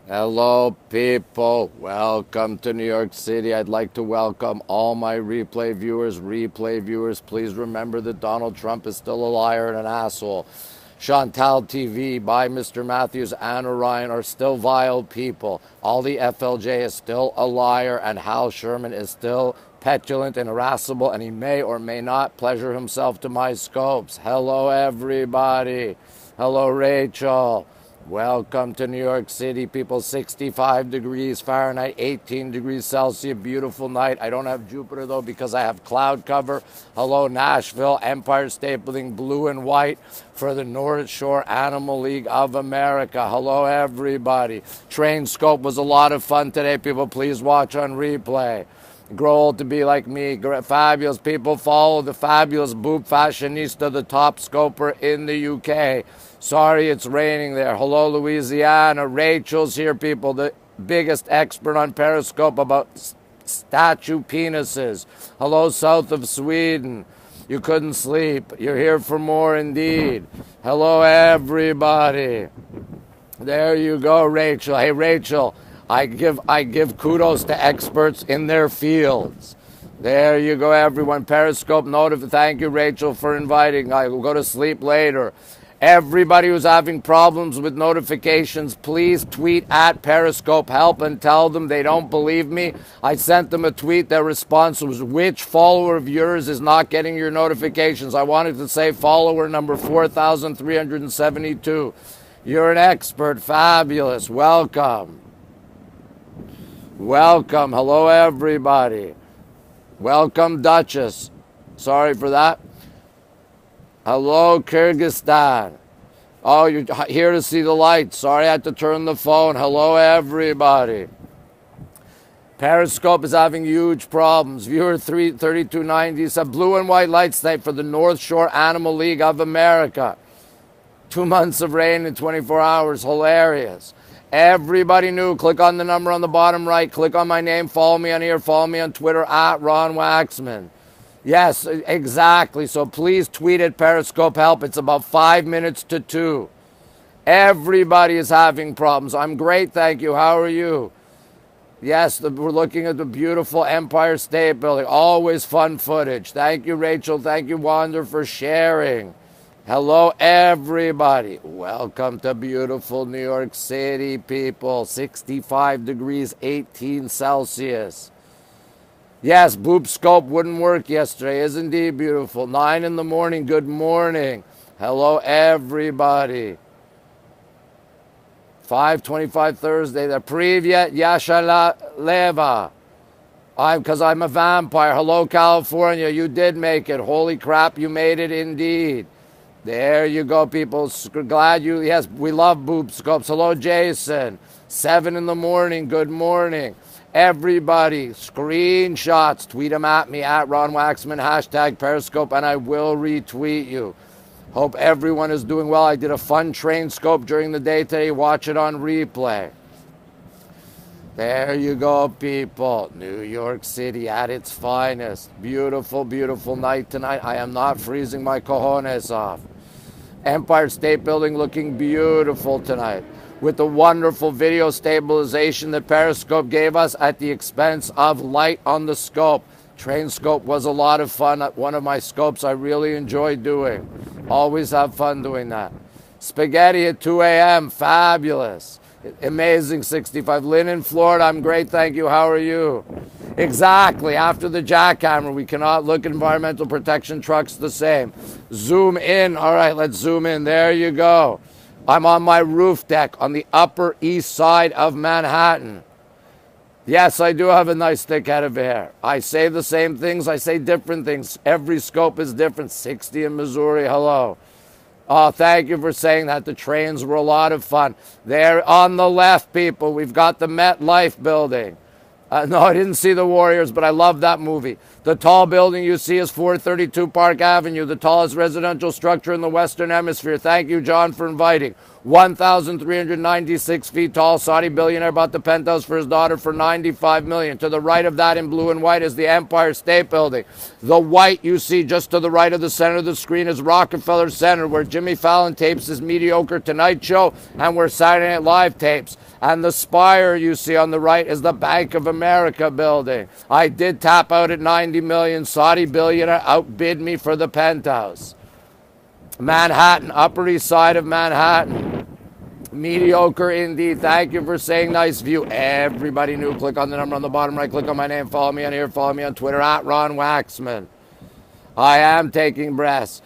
Hello, people. Welcome to New York City. I'd like to welcome all my replay viewers. Replay viewers, please remember that Donald Trump is still a liar and an asshole. Chantal TV by Mr. Matthews and Orion are still vile people. All the FLJ is still a liar, and Hal Sherman is still petulant and irascible, and he may or may not pleasure himself to my scopes. Hello, everybody. Hello, Rachel. Welcome to New York City, people. 65 degrees Fahrenheit, 18 degrees Celsius. Beautiful night. I don't have Jupiter, though, because I have cloud cover. Hello, Nashville. Empire State Building, blue and white for the North Shore Animal League of America. Hello, everybody. Train Scope was a lot of fun today, people. Please watch on replay. Grow old to be like me. Fabulous people. Follow the fabulous Boop Fashionista, the top scoper in the UK. Sorry it's raining there. Hello, Louisiana. Rachel's here, people. The biggest expert on Periscope about statue penises. Hello, south of Sweden. You couldn't sleep. You're here for more indeed. Hello, everybody. There you go, Rachel. Hey, Rachel. I give kudos to experts in their fields. There you go, everyone. Periscope notif. Thank you, Rachel, for inviting. I will go to sleep later. Everybody who's having problems with notifications, please tweet at Periscope Help and tell them they don't believe me. I sent them a tweet. Their response was, which follower of yours is not getting your notifications? I wanted to say follower number 4,372. You're an expert. Fabulous. Welcome. Welcome. Hello, everybody. Welcome, Duchess. Sorry for that. Hello, Kyrgyzstan. Oh, you're here to see the lights. Sorry, I had to turn the phone. Hello, everybody. Periscope is having huge problems. Viewer 3290 said blue and white lights tonight for the North Shore Animal League of America. 2 months of rain in 24 hours. Hilarious. Everybody knew. Click on the number on the bottom right. Click on my name. Follow me on here. Follow me on Twitter at RonWaxman. Yes, exactly. So please tweet at Periscope Help. It's about 5 minutes to 2. Everybody is having problems. I'm great, thank you. How are you? Yes, we're looking at the beautiful Empire State Building. Always fun footage. Thank you, Rachel. Thank you, Wander, for sharing. Hello, everybody. Welcome to beautiful New York City, people. 65 degrees, 18 Celsius. Yes, Boop Scope wouldn't work yesterday. Is indeed beautiful. 9 in the morning. Good morning. Hello, everybody. 5:25 Thursday. The Privyet Yashaleva. Because I'm a vampire. Hello, California. You did make it. Holy crap, you made it indeed. There you go, people. Glad you. Yes, we love Boop Scopes. Hello, Jason. 7 in the morning. Good morning. Everybody, screenshots, tweet them at me at RonWaxman, hashtag Periscope, and I will retweet you. Hope everyone is doing well. I did a fun train scope during the day today. Watch it on replay. There you go, people. New York City at its finest. Beautiful, beautiful night tonight. I am not freezing my cojones off. Empire State Building looking beautiful tonight, with the wonderful video stabilization that Periscope gave us at the expense of light on the scope. Train scope was a lot of fun. One of my scopes I really enjoyed doing. Always have fun doing that. Spaghetti at 2 a.m. Fabulous. Amazing 65. Lynn in Florida, I'm great, thank you. How are you? Exactly. After the jackhammer, we cannot look at environmental protection trucks the same. Zoom in. All right, let's zoom in. There you go. I'm on my roof deck on the Upper East Side of Manhattan. Yes, I do have a nice thick head of hair. I say the same things. I say different things. Every scope is different. 60 in Missouri. Hello. Oh, thank you for saying that. The trains were a lot of fun. There on the left, people, we've got the MetLife building. No, I didn't see the Warriors, but I love that movie. The tall building you see is 432 Park Avenue, the tallest residential structure in the Western Hemisphere. Thank you, John, for inviting. 1,396 feet tall. Saudi billionaire bought the penthouse for his daughter for $95 million. To the right of that in blue and white is the Empire State Building. The white you see just to the right of the center of the screen is Rockefeller Center, where Jimmy Fallon tapes his mediocre Tonight Show and where Saturday Night Live tapes. And the spire you see on the right is the Bank of America building. I did tap out at 90 million. Saudi billionaire outbid me for the penthouse. Manhattan, Upper East Side of Manhattan. Mediocre indeed. Thank you for saying nice view. Everybody new, click on the number on the bottom right. Click on my name. Follow me on here. Follow me on Twitter at RonWaxman. I am taking breaths.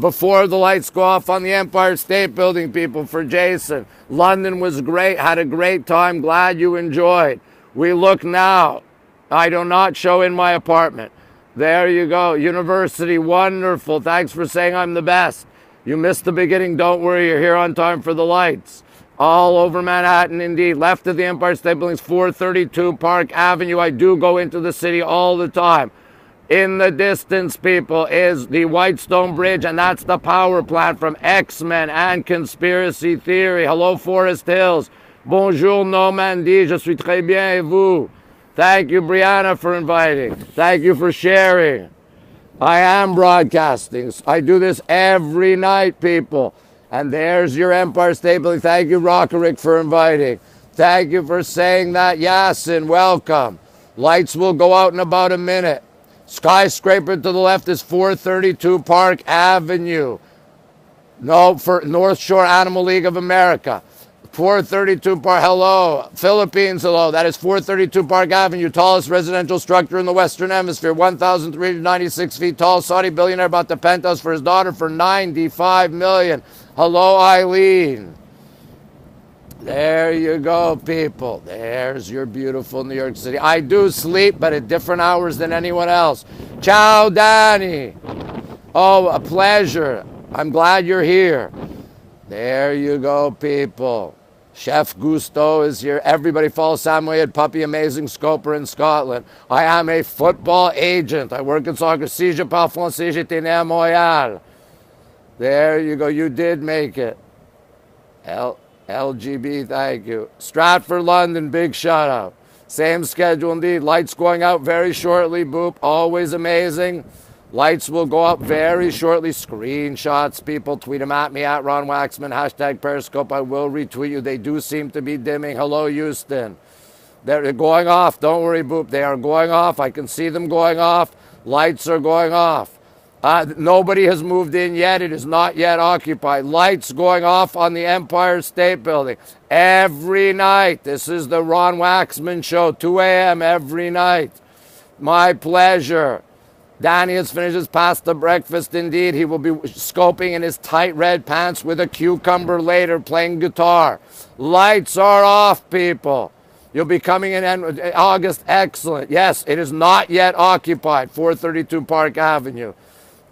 Before the lights go off on the Empire State Building, people, for Jason. London was great. Had a great time. Glad you enjoyed. We look now. I do not show in my apartment. There you go. University, wonderful. Thanks for saying I'm the best. You missed the beginning. Don't worry. You're here on time for the lights. All over Manhattan, indeed. Left of the Empire State Building is 432 Park Avenue. I do go into the city all the time. In the distance, people, is the Whitestone Bridge, and that's the power plant from X-Men and Conspiracy Theory. Hello, Forest Hills. Bonjour, Normandie. Je suis très bien, et vous? Thank you, Brianna, for inviting. Thank you for sharing. I am broadcasting. I do this every night, people. And there's your Empire State Building. Thank you, Rockerick, for inviting. Thank you for saying that. Yasin, welcome. Lights will go out in about a minute. Skyscraper to the left is 432 Park Avenue. No, for North Shore Animal League of America. 432 Park, hello. Philippines, hello. That is 432 Park Avenue, tallest residential structure in the Western Hemisphere, 1,396 feet tall. Saudi billionaire bought the penthouse for his daughter for $95 million. Hello, Eileen. There you go, people. There's your beautiful New York City. I do sleep, but at different hours than anyone else. Ciao, Danny. Oh, a pleasure. I'm glad you're here. There you go, people. Chef Gusto is here. Everybody follow Samoyed Puppy, amazing scoper in Scotland. I am a football agent. I work in soccer. Si je parle français, j'étais né à Montréal. There you go. You did make it. LGB, thank you. Stratford, London, big shout out. Same schedule indeed. Lights going out very shortly. Boop. Always amazing. Lights will go up very shortly. Screenshots, people. Tweet them at me at RonWaxman. Hashtag Periscope. I will retweet you. They do seem to be dimming. Hello, Houston. They're going off. Don't worry, Boop. They are going off. I can see them going off. Lights are going off. Nobody has moved in yet. It is not yet occupied. Lights going off on the Empire State Building every night. This is the Ron Waxman Show, 2 a.m. every night. My pleasure. Danny has finished his pasta breakfast indeed. He will be scoping in his tight red pants with a cucumber later, playing guitar. Lights are off, people. You'll be coming in August. Excellent. Yes, it is not yet occupied. 432 Park Avenue.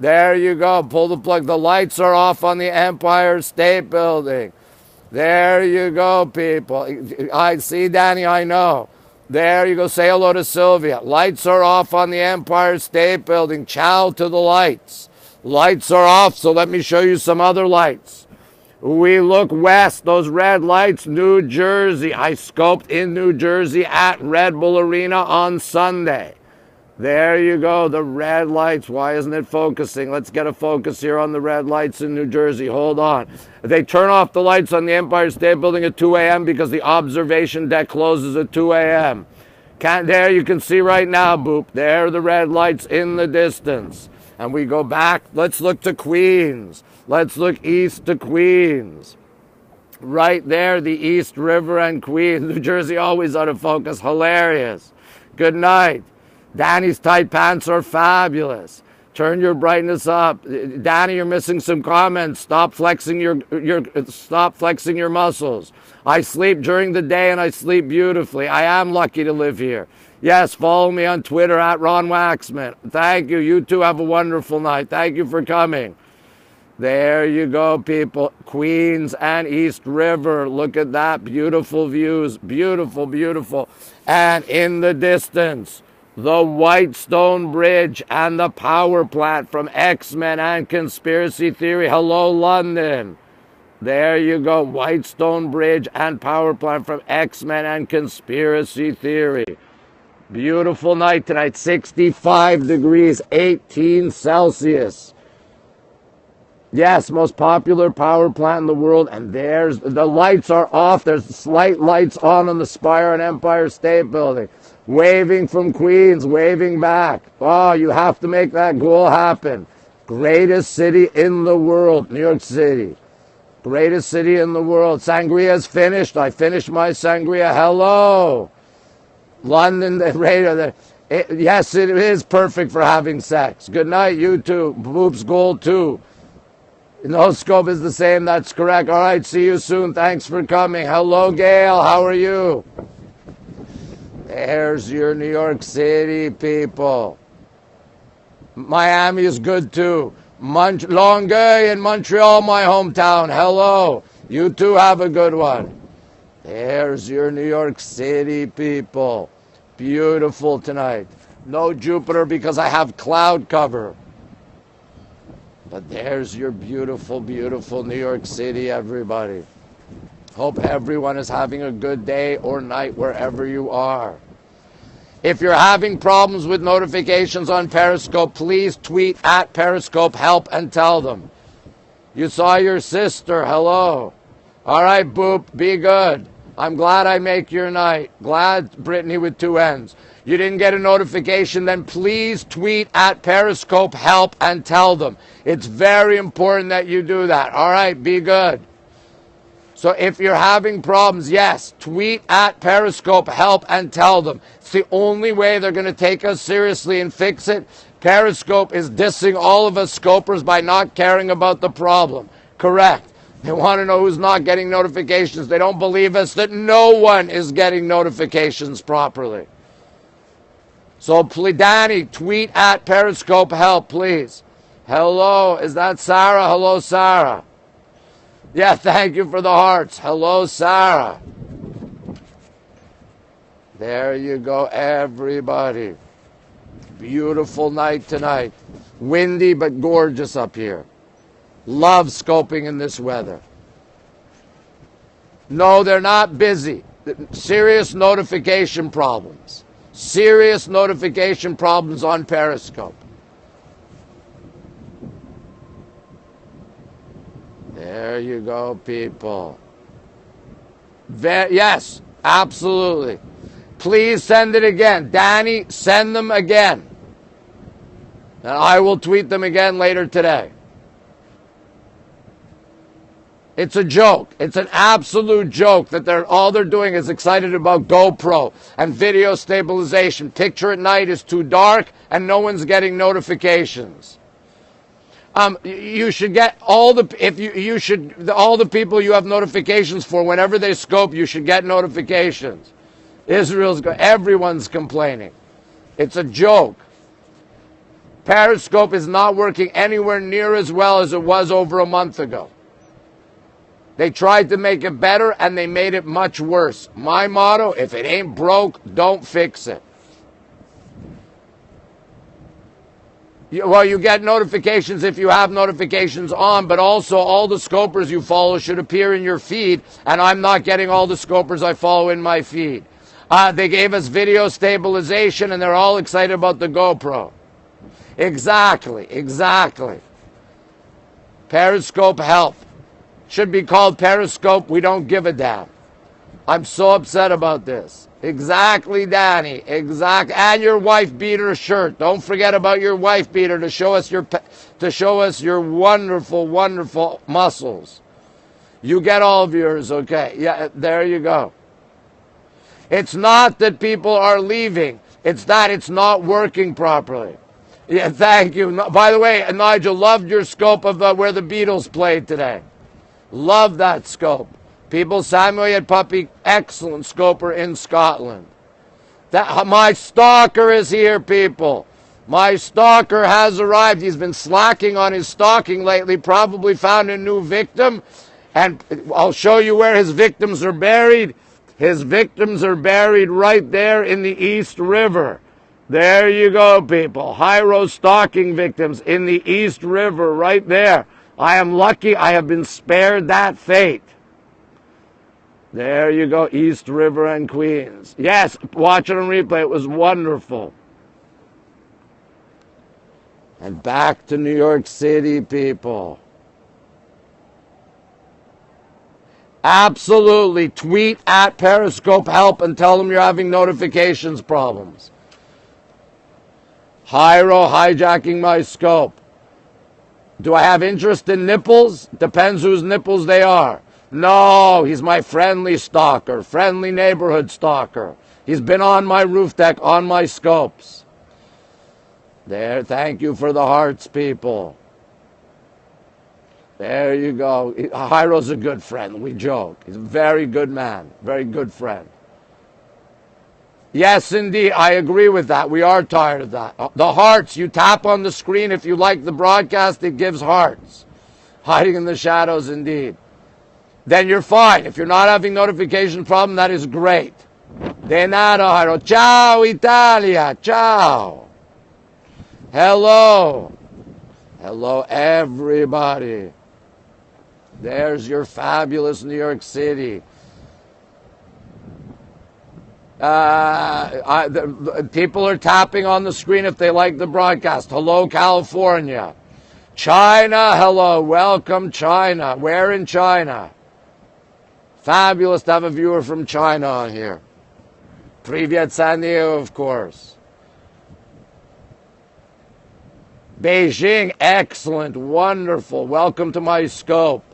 There you go. Pull the plug. The lights are off on the Empire State Building. There you go, people. I see, Danny, I know. There you go. Say hello to Sylvia. Lights are off on the Empire State Building. Ciao to the lights. Lights are off, so let me show you some other lights. We look west. Those red lights, New Jersey. I scoped in New Jersey at Red Bull Arena on Sunday. There you go, the red lights. Why isn't it focusing? Let's get a focus here on the red lights in New Jersey. Hold on. They turn off the lights on the Empire State Building at 2 a.m. because the observation deck closes at 2 a.m. There you can see right now, Boop. There are the red lights in the distance. And we go back. Let's look to Queens. Let's look east to Queens. Right there, the East River and Queens. New Jersey always out of focus. Hilarious. Good night. Danny's tight pants are fabulous. Turn your brightness up. Danny, you're missing some comments. Stop flexing your muscles. I sleep during the day and I sleep beautifully. I am lucky to live here. Yes, follow me on Twitter at RonWaxman. Thank you. You too have a wonderful night. Thank you for coming. There you go, people. Queens and East River. Look at that. Beautiful views. Beautiful, beautiful. And in the distance, the Whitestone Bridge and the power plant from X-Men and Conspiracy Theory. Hello, London. There you go. Whitestone Bridge and power plant from X-Men and Conspiracy Theory. Beautiful night tonight. 65 degrees, 18 Celsius. Yes, most popular power plant in the world, and there's the lights are off. There's slight lights on the Spire and Empire State Building. Waving from Queens, waving back. Oh, you have to make that goal happen. Greatest city in the world, New York City. Greatest city in the world. Sangria's finished. I finished my sangria. Hello. London, the radar. Yes, it is perfect for having sex. Good night, you too. Boobs gold too. No scope is the same. That's correct. All right, see you soon. Thanks for coming. Hello, Gail. How are you? There's your New York City people. Miami is good too. Longueuil in Montreal, my hometown. Hello. You too have a good one. There's your New York City people. Beautiful tonight. No Jupiter because I have cloud cover. But there's your beautiful, beautiful New York City, everybody. Hope everyone is having a good day or night wherever you are. If you're having problems with notifications on Periscope, please tweet at Periscope help and tell them. You saw your sister. Hello. All right, Boop, be good. I'm glad I make your night. Glad, Brittany with 2 N's. You didn't get a notification, then please tweet at Periscope help and tell them. It's very important that you do that. All right, be good. So if you're having problems, yes, tweet at Periscope help and tell them. It's the only way they're going to take us seriously and fix it. Periscope is dissing all of us scopers by not caring about the problem. Correct. They want to know who's not getting notifications. They don't believe us that no one is getting notifications properly. So please, Danny, tweet at Periscope help, please. Hello, is that Sarah? Hello, Sarah. Yeah, thank you for the hearts. Hello, Sarah. There you go, everybody. Beautiful night tonight. Windy but gorgeous up here. Love scoping in this weather. No, they're not busy. Serious notification problems. Serious notification problems on Periscope. There you go, people. Yes, absolutely. Please send it again. Danny, send them again. And I will tweet them again later today. It's a joke. It's an absolute joke that all they're doing is excited about GoPro and video stabilization. Picture at night is too dark and no one's getting notifications. You should get all the all the people you have notifications for whenever they scope. You should get notifications. Everyone's complaining. It's a joke. Periscope is not working anywhere near as well as it was over a month ago. They tried to make it better and they made it much worse. My motto: if it ain't broke, don't fix it. Well, you get notifications if you have notifications on, but also all the scopers you follow should appear in your feed, and I'm not getting all the scopers I follow in my feed. They gave us video stabilization, and they're all excited about the GoPro. Exactly. Periscope help. Should be called Periscope, we don't give a damn. I'm so upset about this. Exactly, Danny. Exactly. And your wife beater shirt. Don't forget about your wife beater to show us your wonderful, wonderful muscles. You get all of yours, okay? Yeah, there you go. It's not that people are leaving. It's that it's not working properly. Yeah, thank you. By the way, Nigel, loved your scope of where the Beatles played today. Love that scope. People, Samuel Puppy, excellent scoper in Scotland. My stalker is here, people. My stalker has arrived. He's been slacking on his stalking lately, probably found a new victim. And I'll show you where his victims are buried. His victims are buried right there in the East River. There you go, people. Hyro stalking victims in the East River right there. I am lucky I have been spared that fate. There you go, East River and Queens. Yes, watch it on replay. It was wonderful. And back to New York City, people. Absolutely. Tweet at Periscope Help and tell them you're having notifications problems. Hyro hijacking my scope. Do I have interest in nipples? Depends whose nipples they are. No, he's my friendly stalker, friendly neighborhood stalker. He's been on my roof deck, on my scopes. There, thank you for the hearts, people. There you go. Hyro's a good friend. We joke. He's a very good man. Very good friend. Yes, indeed. I agree with that. We are tired of that. The hearts. You tap on the screen. If you like the broadcast, it gives hearts. Hiding in the shadows, indeed. Then you're fine. If you're not having notification problem, that is great. De nada, Hyro. Ciao, Italia. Ciao. Hello. Hello, everybody. There's your fabulous New York City. People are tapping on the screen if they like the broadcast. Hello, California. China, hello. Welcome, China. Where in China? Fabulous to have a viewer from China on here. Privyet, San Diego, of course. Beijing, excellent, wonderful. Welcome to my scope.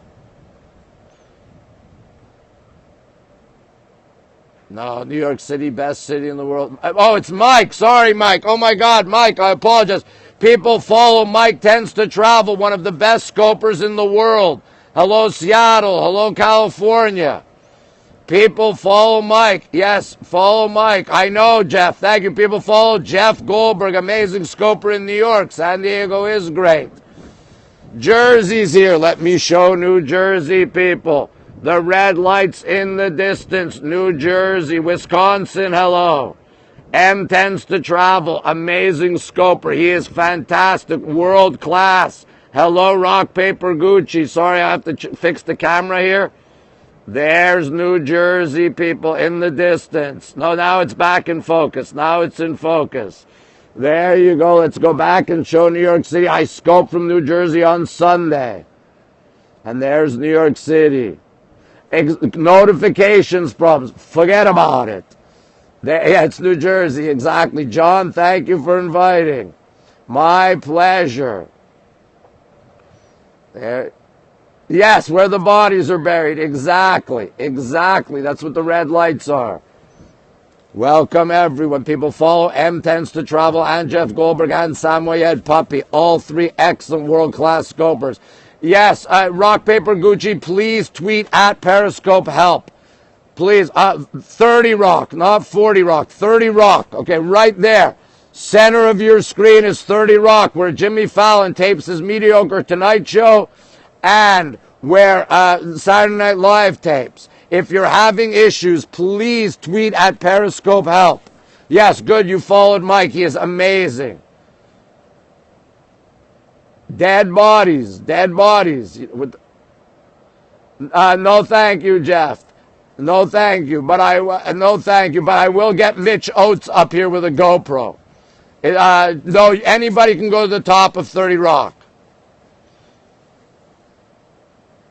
No, New York City, best city in the world. Oh, it's Mike. Sorry, Mike. Oh, my God, Mike, I apologize. People follow Mike Tends to Travel, one of the best scopers in the world. Hello, Seattle. Hello, California. People follow Mike. Yes, follow Mike. I know, Jeff. Thank you. People follow Jeff Goldberg, amazing scoper in New York. San Diego is great. Jersey's here. Let me show New Jersey, people. The red lights in the distance. New Jersey, Wisconsin, hello. M Tends to Travel, amazing scoper. He is fantastic, world class. Hello, Rock Paper Gucci. Sorry, I have to fix the camera here. There's New Jersey, people, in the distance. No, now it's back in focus. Now it's in focus. There you go. Let's go back and show New York City. I scoped from New Jersey on Sunday. And there's New York City. Notifications problems. Forget about it. Yeah, it's New Jersey. Exactly. John, thank you for inviting. My pleasure. There. Yes, where the bodies are buried. Exactly. Exactly. That's what the red lights are. Welcome, everyone. People follow M Tends to Travel and Jeff Goldberg and Samoyed Puppy. All three excellent world-class scopers. Yes, Rock Paper Gucci, please tweet at Periscope Help. Please, 30 Rock, not 40 Rock, 30 Rock. Okay, right there. Center of your screen is 30 Rock, where Jimmy Fallon tapes his Mediocre Tonight Show and where Saturday Night Live tapes. If you're having issues, please tweet at Periscope Help. Yes, good, you followed Mike. He is amazing. Dead bodies. No, thank you, Jeff. No, thank you. But I will get Mitch Oates up here with a GoPro. No, anybody can go to the top of 30 Rock.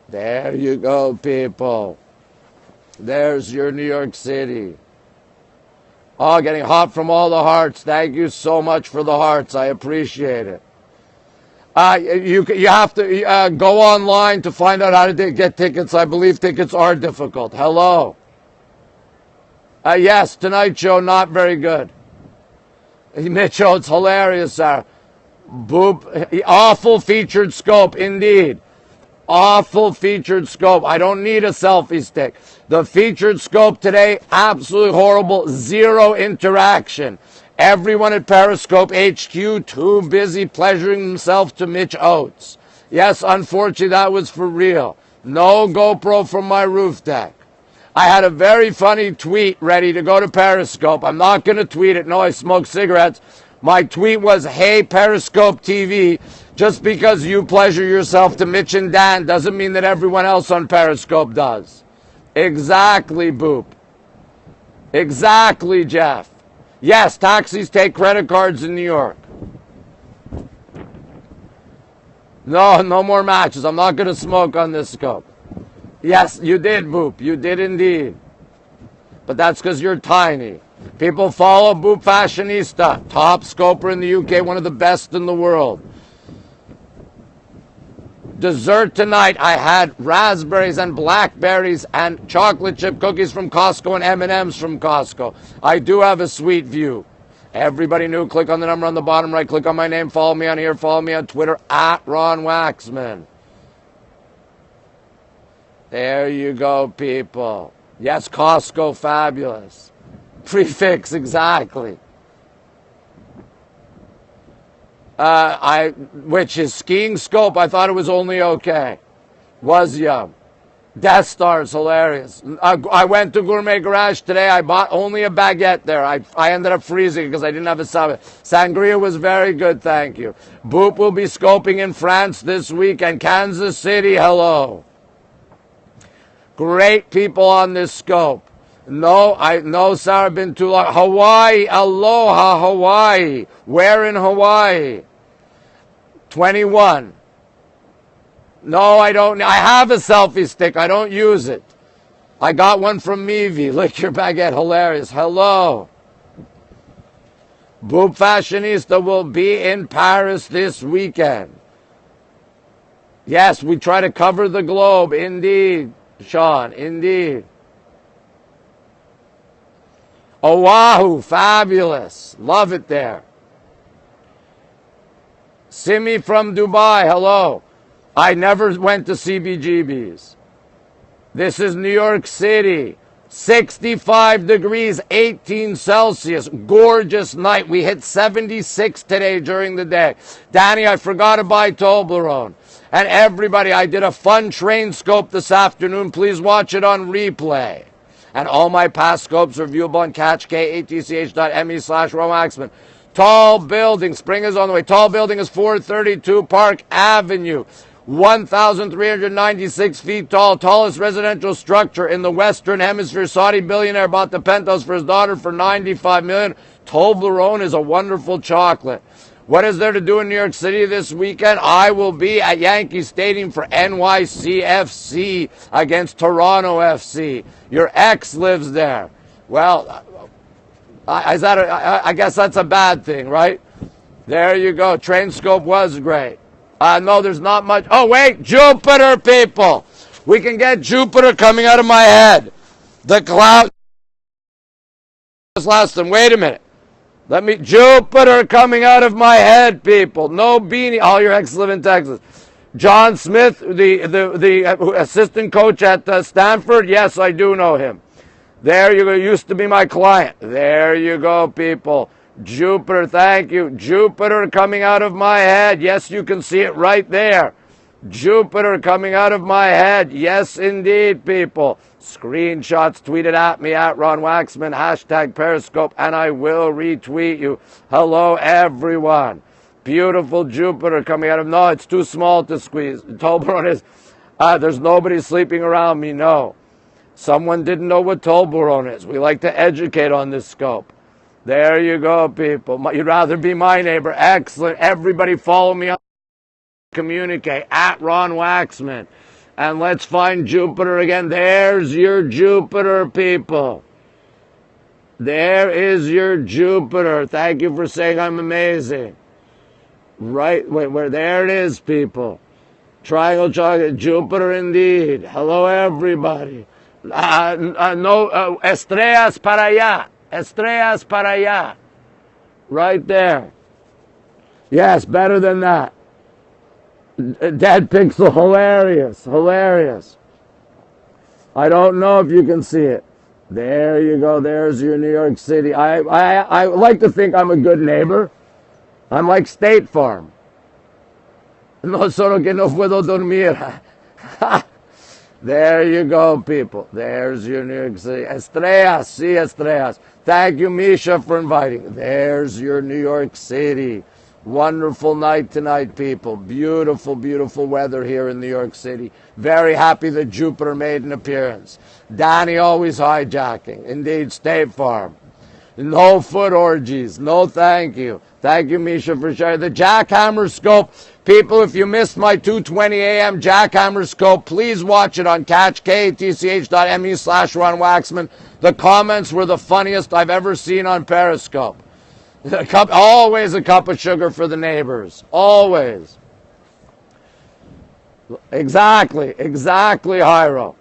There you go, people. There's your New York City. Oh, getting hot from all the hearts. Thank you so much for the hearts. I appreciate it. You have to go online to find out how to get tickets. I believe tickets are difficult. Hello. Yes, Tonight Show, not very good. Mitchell, it's hilarious, Sarah. Boop. Awful featured scope, indeed. Awful featured scope. I don't need a selfie stick. The featured scope today, absolutely horrible. Zero interaction. Everyone at Periscope HQ too busy pleasuring themselves to Mitch Oates. Yes, unfortunately, that was for real. No GoPro from my roof deck. I had a very funny tweet ready to go to Periscope. I'm not going to tweet it. No, I smoke cigarettes. My tweet was, hey, Periscope TV, just because you pleasure yourself to Mitch and Dan doesn't mean that everyone else on Periscope does. Exactly, Boop. Exactly, Jeff. Yes, taxis take credit cards in New York. No more matches. I'm not going to smoke on this scope. Yes, you did, Boop. You did indeed. But that's because you're tiny. People follow Boop Fashionista, top scoper in the UK, one of the best in the world. Dessert tonight, I had raspberries and blackberries and chocolate chip cookies from Costco and M&Ms from Costco. I do have a sweet view. Everybody new, click on the number on the bottom right, click on my name, follow me on here, follow me on Twitter, at RonWaxman. There you go, people. Yes, Costco, fabulous. Prefix, exactly. Which is skiing scope. I thought it was only okay. Was young. Death Star's hilarious. I went to Gourmet Garage today. I bought only a baguette there. I ended up freezing because I didn't have a salad. Sangria was very good, thank you. Boop will be scoping in France this week and Kansas City. Hello. Great people on this scope. No, Sarah, been too long. Hawaii, aloha, Hawaii. Where in Hawaii? 21. No, I don't. I have a selfie stick. I don't use it. I got one from Meavy. Lick your baguette. Hilarious. Hello. Boop Fashionista will be in Paris this weekend. Yes, we try to cover the globe. Indeed, Sean. Indeed. Oahu, fabulous. Love it there. Simi from Dubai, hello. I never went to CBGB's. This is New York City. 65 degrees, 18 Celsius. Gorgeous night. We hit 76 today during the day. Danny, I forgot to buy Toblerone. And everybody, I did a fun train scope this afternoon. Please watch it on replay. And all my past scopes are viewable on catchkatch.me/RonWaxman. Tall building, spring is on the way. Tall building is 432 Park Avenue. 1,396 feet tall. Tallest residential structure in the Western Hemisphere. Saudi billionaire bought the penthouse for his daughter for $95 million. Toblerone is a wonderful chocolate. What is there to do in New York City this weekend? I will be at Yankee Stadium for NYCFC against Toronto FC. Your ex lives there. Well, I guess that's a bad thing, right? There you go. Train scope was great. No, there's not much. Oh, wait. Jupiter, people. We can get Jupiter coming out of my head. The cloud. Last time. Wait a minute. Jupiter coming out of my head, people. No beanie. All your ex live in Texas. John Smith, the assistant coach at Stanford. Yes, I do know him. There you go. Used to be my client. There you go, people. Jupiter, thank you. Jupiter coming out of my head. Yes, you can see it right there. Jupiter coming out of my head. Yes, indeed, people. Screenshots tweeted at me at RonWaxman, hashtag Periscope, and I will retweet you. Hello, everyone. Beautiful Jupiter coming out of... No, it's too small to squeeze. Toblerone is... there's nobody sleeping around me, no. Someone didn't know what Toblerone is. We like to educate on this scope. There you go, people. You'd rather be my neighbor. Excellent. Everybody follow me on communicate at RonWaxman. And let's find Jupiter again. There's your Jupiter, people. There is your Jupiter. Thank you for saying I'm amazing. Right, where there it is, people. Triangle chocolate, Jupiter indeed. Hello, everybody. No, estrellas para allá. Estrellas para allá. Right there. Yes, better than that. Dead pixel, hilarious, hilarious. I don't know if you can see it. There you go. There's your New York City. I like to think I'm a good neighbor. I'm like State Farm. No solo que no puedo dormir. There you go, people. There's your New York City. Estrellas, sí, estrellas. Thank you, Misha, for inviting. There's your New York City. Wonderful night tonight, people. Beautiful, beautiful weather here in New York City. Very happy that Jupiter made an appearance. Danny always hijacking. Indeed, State Farm. No foot orgies. No thank you. Thank you, Misha, for sharing. The Jackhammer Scope. People, if you missed my 2:20 a.m. Jackhammer Scope, please watch it on katch.me/RonWaxman. The comments were the funniest I've ever seen on Periscope. Always a cup of sugar for the neighbors. Always. Exactly, Hyro.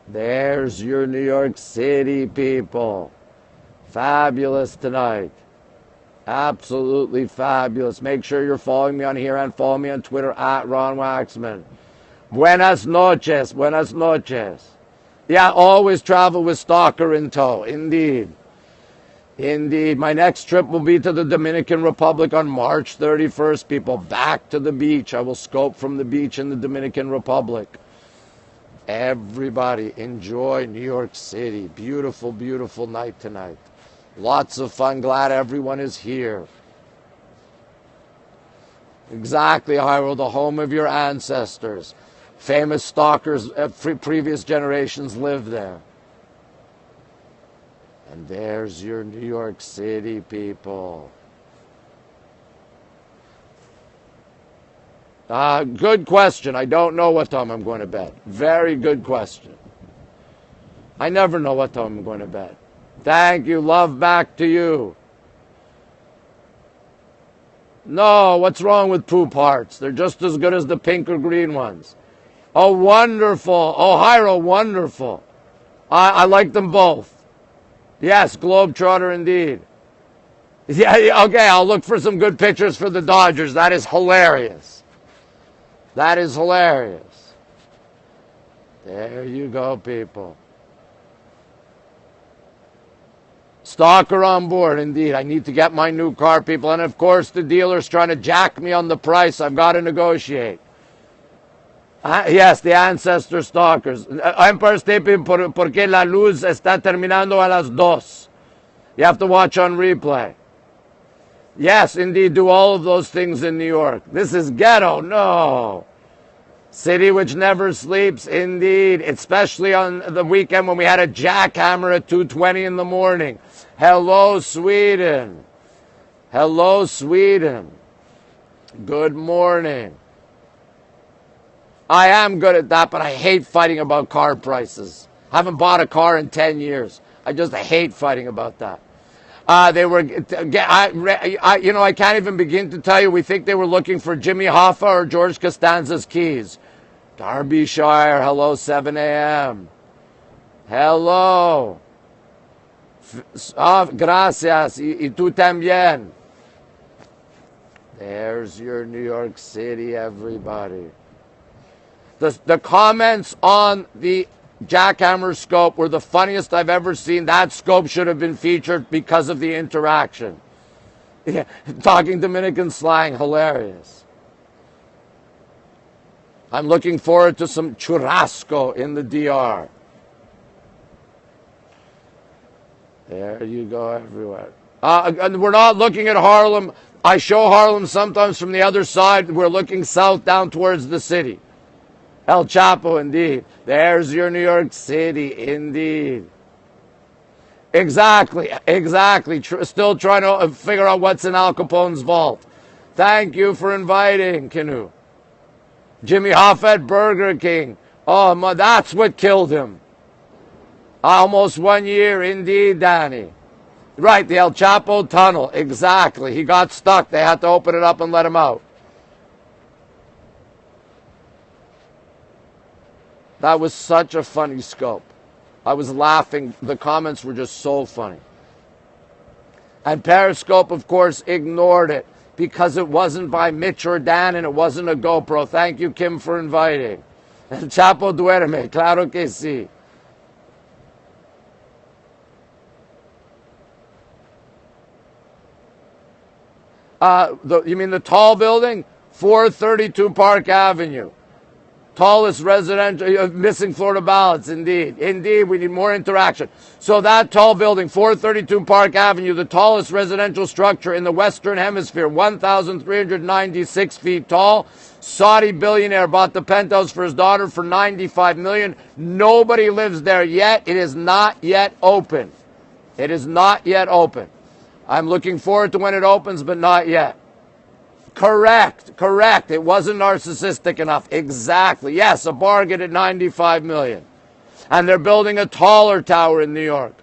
There's your New York City people. Fabulous tonight. Absolutely fabulous. Make sure you're following me on here and follow me on Twitter at RonWaxman. Buenas noches. Yeah, always travel with Stalker in tow. Indeed. My next trip will be to the Dominican Republic on March 31st, people. Back to the beach. I will scope from the beach in the Dominican Republic. Everybody, enjoy New York City. Beautiful, beautiful night tonight. Lots of fun. Glad everyone is here. Exactly, Hyrule, the home of your ancestors. Famous stalkers, previous generations lived there. And there's your New York City people. Good question. I don't know what time I'm going to bed. Very good question. I never know what time I'm going to bed. Thank you. Love back to you. No, what's wrong with poop hearts? They're just as good as the pink or green ones. Oh, wonderful. Oh, Hyro, wonderful. I like them both. Yes, Globetrotter indeed. Yeah, okay, I'll look for some good pictures for the Dodgers. That is hilarious. That is hilarious. There you go, people. Stalker on board, indeed. I need to get my new car, people. And, of course, the dealer's trying to jack me on the price. I've got to negotiate. Yes, the ancestor stalkers. Empire State Building, porque la luz está terminando a las 2. You have to watch on replay. Yes, indeed, do all of those things in New York. This is ghetto. No. City which never sleeps, indeed. Especially on the weekend when we had a jackhammer at 2:20 in the morning. Hello, Sweden. Hello, Sweden. Good morning. I am good at that, but I hate fighting about car prices. I haven't bought a car in 10 years. I just hate fighting about that. I can't even begin to tell you. We think they were looking for Jimmy Hoffa or George Costanza's keys. Derbyshire, hello, 7 a.m. Hello. Gracias. Y tú también. There's your New York City, everybody. The comments on the jackhammer scope were the funniest I've ever seen. That scope should have been featured because of the interaction. Yeah, talking Dominican slang, hilarious. I'm looking forward to some churrasco in the DR. There you go, everywhere. And we're not looking at Harlem. I show Harlem sometimes from the other side. We're looking south down towards the city. El Chapo, indeed. There's your New York City, indeed. Exactly. Still trying to figure out what's in Al Capone's vault. Thank you for inviting, Canoe. Jimmy Hoffa at Burger King. Oh, that's what killed him. Almost 1 year, indeed, Danny. Right, the El Chapo tunnel. Exactly. He got stuck. They had to open it up and let him out. That was such a funny scope. I was laughing. The comments were just so funny. And Periscope, of course, ignored it because it wasn't by Mitch or Dan and it wasn't a GoPro. Thank you, Kim, for inviting. El Chapo duerme. Claro que sí. You mean the tall building? 432 Park Avenue. Tallest residential, missing Florida ballots, indeed. Indeed, we need more interaction. So that tall building, 432 Park Avenue, the tallest residential structure in the Western Hemisphere, 1,396 feet tall. Saudi billionaire bought the penthouse for his daughter for $95 million. Nobody lives there yet. It is not yet open. It is not yet open. I'm looking forward to when it opens, but not yet. Correct. It wasn't narcissistic enough. Exactly. Yes, a bargain at $95 million. And they're building a taller tower in New York.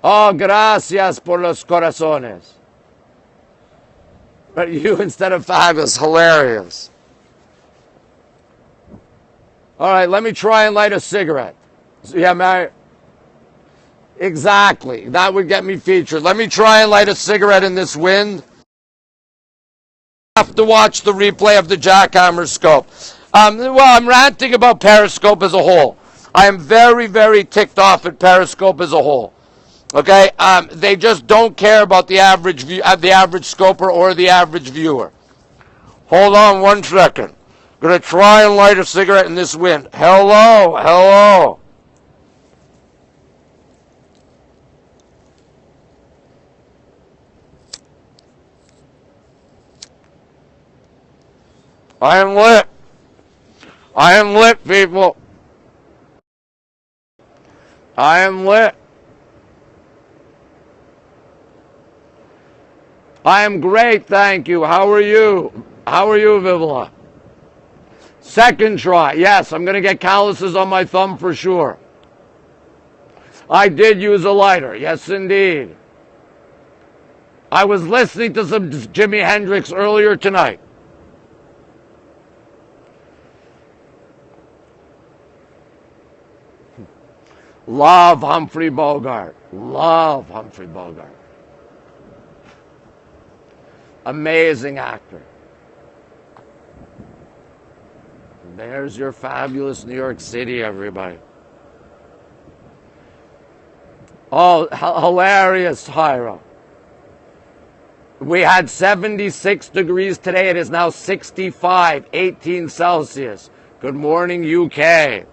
Oh, gracias por los corazones. But you instead of fabulous, hilarious. All right, let me try and light a cigarette. Yeah, Mary. Exactly. That would get me featured. Let me try and light a cigarette in this wind. Have to watch the replay of the jackhammer scope. Well, I'm ranting about Periscope as a whole. I am very, very ticked off at Periscope as a whole. Okay, they just don't care about the average scoper or the average viewer. Hold on 1 second. Gonna try and light a cigarette in this wind. Hello. I am lit, people. I am lit. I am great, thank you. How are you? Vivula? Second try. Yes, I'm going to get calluses on my thumb for sure. I did use a lighter. Yes, indeed. I was listening to some Jimi Hendrix earlier tonight. Love Humphrey Bogart. Amazing actor. There's your fabulous New York City, everybody. Oh, hilarious, Hyra. We had 76 degrees today. It is now 65, 18 Celsius. Good morning, UK.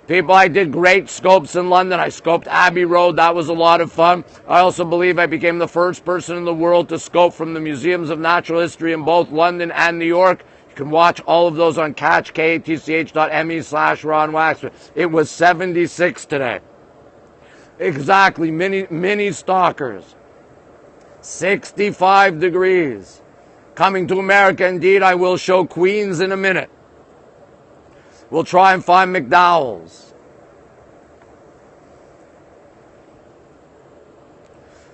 People, I did great scopes in London. I scoped Abbey Road. That was a lot of fun. I also believe I became the first person in the world to scope from the Museums of Natural History in both London and New York. You can watch all of those on catchkatch.me/RonWaxman. It was 76 today. Exactly. Mini stalkers. 65 degrees. Coming to America, indeed, I will show Queens in a minute. We'll try and find McDowell's.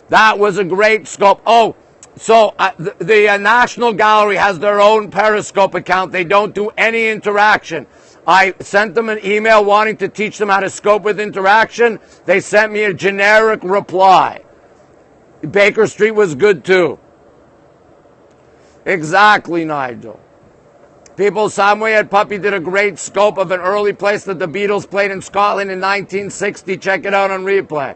That was a great scope. Oh, so the National Gallery has their own Periscope account. They don't do any interaction. I sent them an email wanting to teach them how to scope with interaction. They sent me a generic reply. Baker Street was good too. Exactly, Nigel. People, Samway Puppy did a great scope of an early place that the Beatles played in Scotland in 1960. Check it out on replay.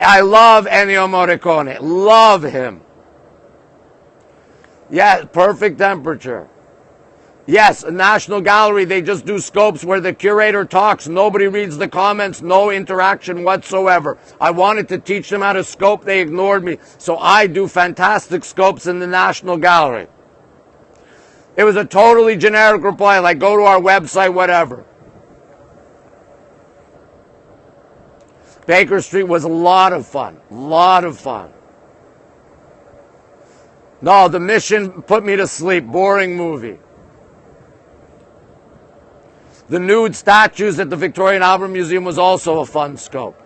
I love Ennio Morricone. Love him. Yes, perfect temperature. Yes, National Gallery, they just do scopes where the curator talks. Nobody reads the comments. No interaction whatsoever. I wanted to teach them how to scope. They ignored me. So I do fantastic scopes in the National Gallery. It was a totally generic reply, like go to our website, whatever. Baker Street was a lot of fun. No, The Mission put me to sleep. Boring movie. The nude statues at the Victoria and Albert Museum was also a fun scope.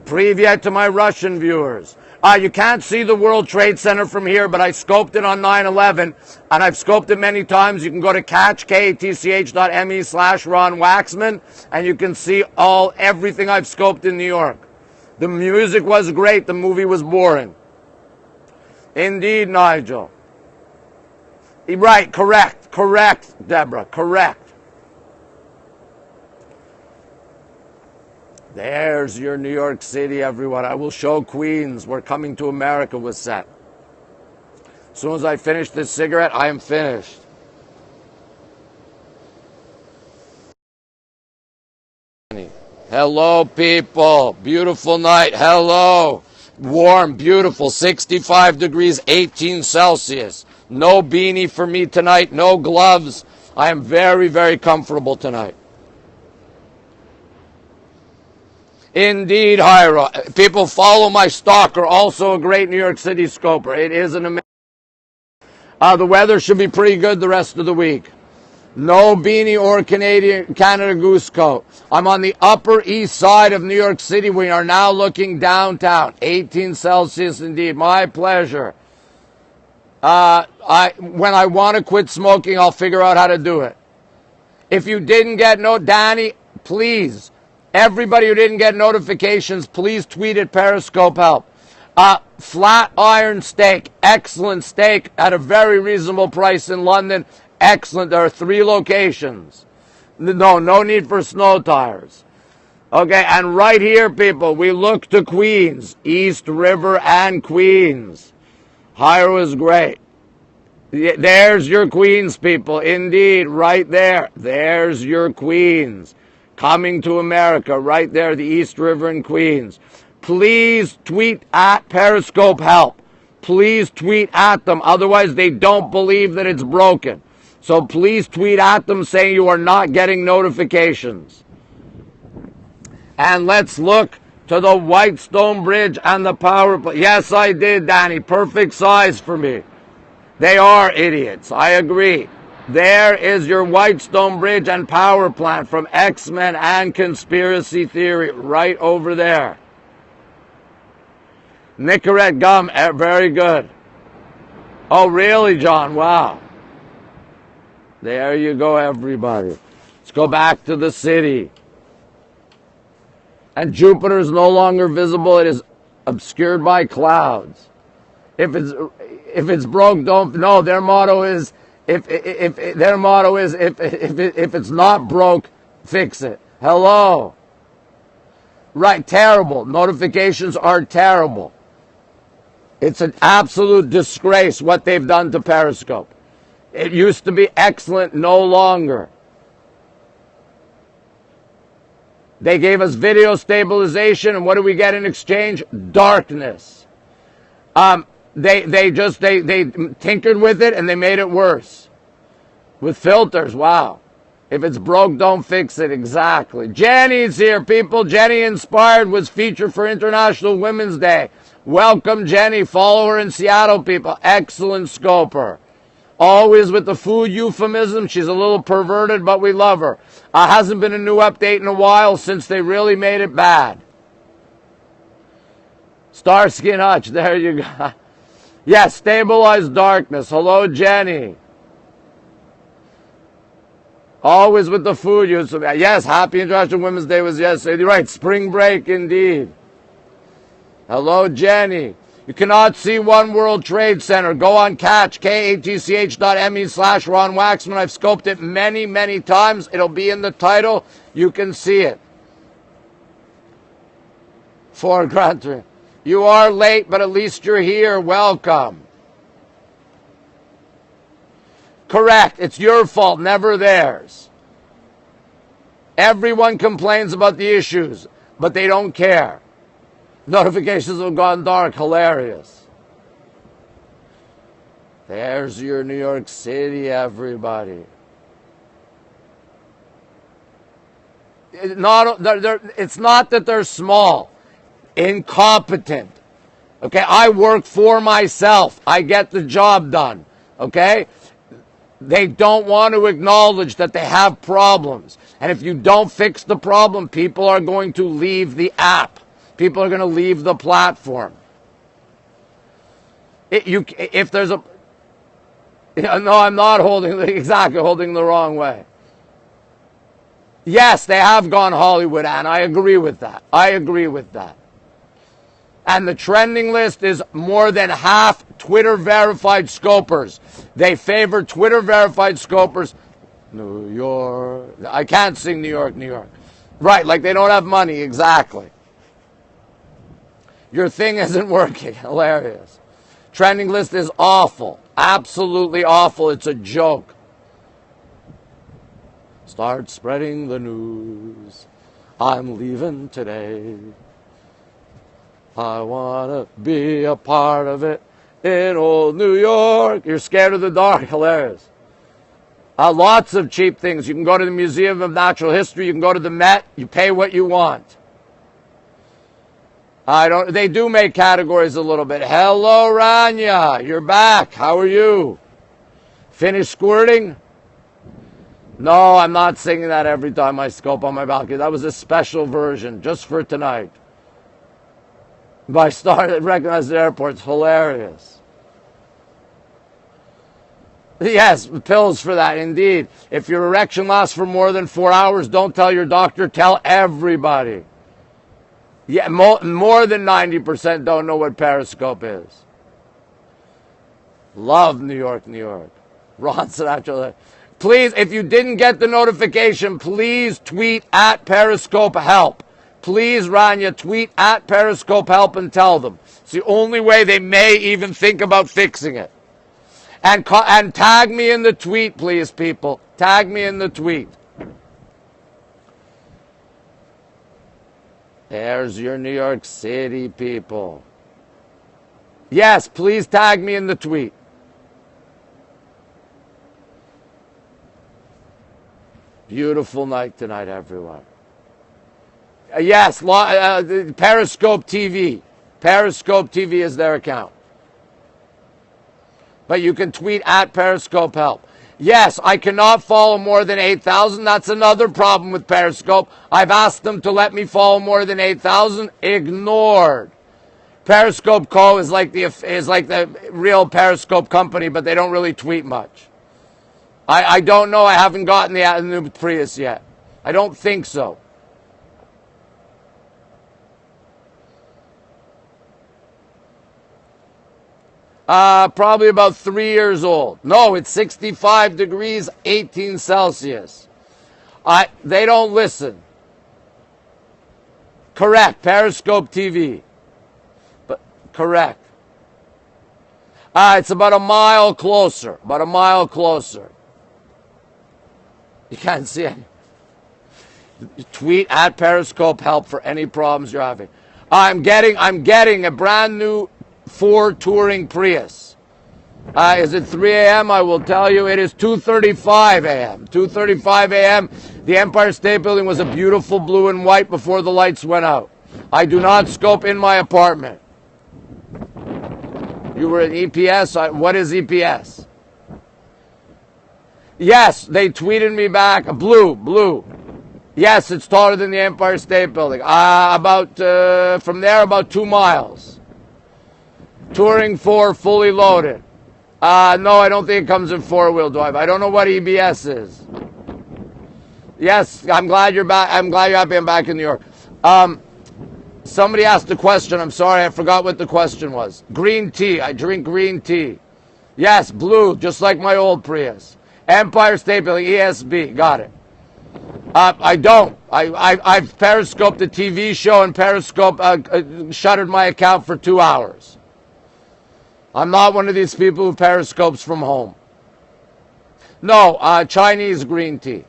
Preview to my Russian viewers. You can't see the World Trade Center from here, but I scoped it on 9/11, and I've scoped it many times. You can go to catchkatch.me/RonWaxman, and you can see everything I've scoped in New York. The music was great. The movie was boring. Indeed, Nigel. Right, correct, Deborah, correct. There's your New York City, everyone. I will show Queens. We're coming to America was set. As soon as I finish this cigarette, I am finished. Hello, people. Beautiful night. Hello. Warm, beautiful. 65 degrees, 18 Celsius. No beanie for me tonight. No gloves. I am very, very comfortable tonight. Indeed, Hira. People follow my stalker, also a great New York City scoper. It is an amazing. The weather should be pretty good the rest of the week. No beanie or Canada Goose coat. I'm on the Upper East Side of New York City. We are now looking downtown. 18 Celsius indeed. My pleasure. When I want to quit smoking, I'll figure out how to do it. If you didn't get Danny, please, everybody who didn't get notifications, please tweet at Periscope Help. Flat iron steak, excellent steak at a very reasonable price in London. Excellent. There are 3 locations. No need for snow tires. Okay, and right here, people, we look to Queens, East River and Queens. Hire was great. There's your Queens, people. Indeed, right there. There's your Queens. Coming to America, right there, the East River and Queens. Please tweet at Periscope Help. Please tweet at them. Otherwise, they don't believe that it's broken. So please tweet at them saying you are not getting notifications. And let's look to the Whitestone Bridge and the power plant. Yes, I did, Danny. Perfect size for me. They are idiots. I agree. There is your Whitestone Bridge and power plant from X-Men and Conspiracy Theory right over there. Nicorette gum, very good. Oh, really, John? Wow. There you go, everybody. Let's go back to the city. And Jupiter is no longer visible. It is obscured by clouds. If it's broke, don't. No, their motto is if it's not broke, fix it. Hello. Right, terrible. Notifications are terrible. It's an absolute disgrace what they've done to Periscope. It used to be excellent, no longer. They gave us video stabilization, and what do we get in exchange? Darkness. They tinkered with it and they made it worse. With filters, wow. If it's broke, don't fix it. Exactly. Jenny's here, people. Jenny Inspired was featured for International Women's Day. Welcome, Jenny. Follow her in Seattle, people. Excellent scoper. Always with the food euphemism. She's a little perverted, but we love her. Hasn't been a new update in a while since they really made it bad. Starskin Hutch, there you go. Yes, stabilized darkness. Hello, Jenny. Always with the food euphemism. Yes, happy International Women's Day was yesterday. Right, spring break indeed. Hello, Jenny. You cannot see One World Trade Center. Go on Catch, katch.me/RonWaxman. I've scoped it many, many times. It'll be in the title. You can see it. For granted. You are late, but at least you're here. Welcome. Correct. It's your fault, never theirs. Everyone complains about the issues, but they don't care. Notifications have gone dark. Hilarious. There's your New York City, everybody. It's not that they're small. Incompetent. Okay, I work for myself. I get the job done. Okay? They don't want to acknowledge that they have problems. And if you don't fix the problem, people are going to leave the app. People are going to leave the platform. If there's a... No, I'm not holding the wrong way. Yes, they have gone Hollywood, and I agree with that. And the trending list is more than half Twitter-verified scopers. They favor Twitter-verified scopers. New York. I can't sing New York, New York. Right, like they don't have money, exactly. Your thing isn't working. Hilarious. Trending list is awful. Absolutely awful. It's a joke. Start spreading the news. I'm leaving today. I want to be a part of it in old New York. You're scared of the dark. Hilarious. Lots of cheap things. You can go to the Museum of Natural History. You can go to the Met. You pay what you want. They do make categories a little bit. Hello, Rania. You're back. How are you? Finished squirting? No, I'm not singing that every time I scope on my balcony. That was a special version just for tonight. By Star that recognized the airport's hilarious. Yes, pills for that, indeed. If your erection lasts for more than 4 hours, don't tell your doctor, tell everybody. Yeah, more than 90% don't know what Periscope is. Love New York, New York. Ron Sinatra. Please, if you didn't get the notification, please tweet at Periscope Help. Please, Rania, tweet at Periscope Help and tell them. It's the only way they may even think about fixing it. And tag me in the tweet, please, people. Tag me in the tweet. There's your New York City people. Yes, please tag me in the tweet. Beautiful night tonight, everyone. Yes, Periscope TV. Periscope TV is their account. But you can tweet at Periscope Help. Yes, I cannot follow more than 8,000. That's another problem with Periscope. I've asked them to let me follow more than 8,000. Ignored. Periscope Co. is like the real Periscope company, but they don't really tweet much. I don't know. I haven't gotten the new Prius yet. I don't think so. Probably about 3 years old. No, it's 65 degrees, 18 Celsius. They don't listen. Correct. Periscope TV. But correct. It's about a mile closer. About a mile closer. You can't see it. Tweet at Periscope Help for any problems you're having. I'm getting a brand new Ford Touring Prius. Is it 3 a.m.? I will tell you it is 2:35 a.m. 2:35 a.m. The Empire State Building was a beautiful blue and white before the lights went out. I do not scope in my apartment. You were at EPS? What is EPS? Yes, they tweeted me back. Blue. Yes, it's taller than the Empire State Building. From there, about 2 miles. Touring 4, fully loaded. No, I don't think it comes in 4-wheel drive. I don't know what EBS is. Yes, I'm glad you're back. I'm glad you're happy I'm back in New York. Somebody asked a question. I'm sorry, I forgot what the question was. Green tea. I drink green tea. Yes, blue, just like my old Prius. Empire State Building, ESB. Got it. I don't. I've periscoped the TV show and Periscope shuttered my account for 2 hours. I'm not one of these people who periscopes from home. No, Chinese green tea.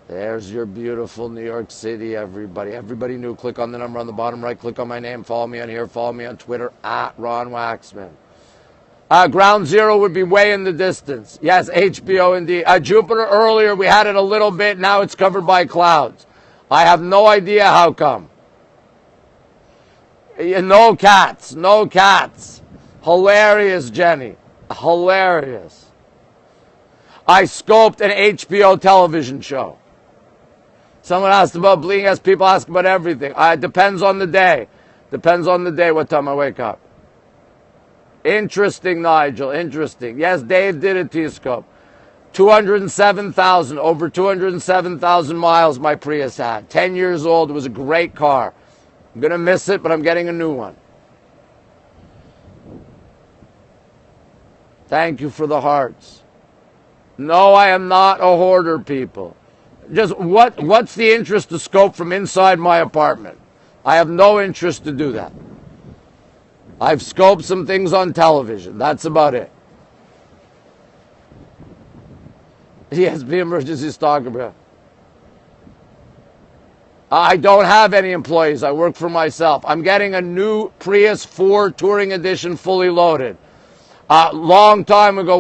There's your beautiful New York City, everybody. Everybody new, click on the number on the bottom right. Click on my name. Follow me on here. Follow me on Twitter, at RonWaxman. Ground Zero would be way in the distance. Yes, HBO indeed. Jupiter earlier, we had it a little bit. Now it's covered by clouds. I have no idea how come. No cats. No cats. Hilarious, Jenny. Hilarious. I scoped an HBO television show. Someone asked about bleeding as people ask about everything. It depends on the day. Depends on the day what time I wake up. Interesting, Nigel. Interesting. Yes, Dave did a T-scope. 207,000. Over 207,000 miles my Prius had. 10 years old. It was a great car. I'm going to miss it, but I'm getting a new one. Thank you for the hearts. No, I am not a hoarder, people. Just what's the interest to scope from inside my apartment? I have no interest to do that. I've scoped some things on television. That's about it. ESB emergency stalker. I don't have any employees. I work for myself. I'm getting a new Prius 4 Touring Edition fully loaded. Long time ago,